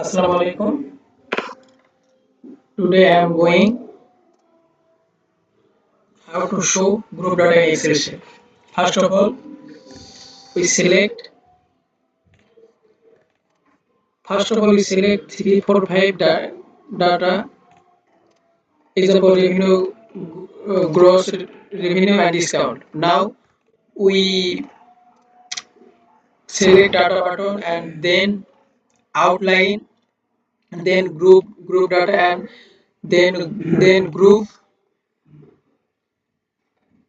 Assalamu alaikum. Today I am going how to show group data in Excel sheet. First of all, we select we select 345 data. Example revenue, gross revenue and discount. Now we select data button and then outline and then group data and then group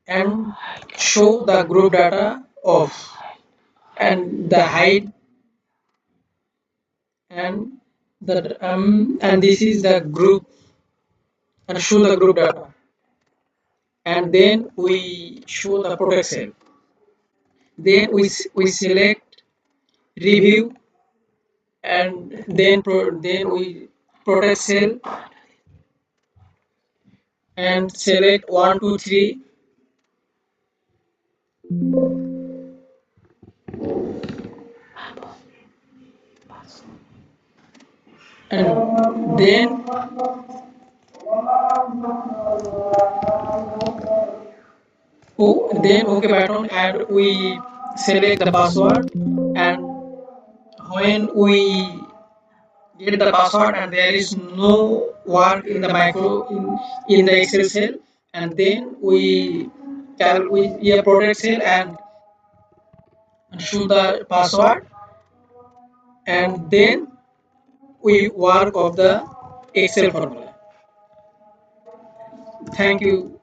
and show the group data of and the hide and this is the group and show the group data and then we show the protect cell. Then we select review and then we protect cell and select 1 2 3 and then OK button and we select the password and when we get the password and there is no work in the in the Excel cell and then we yeah, protect cell and show the password and then we work of the Excel formula. Thank you.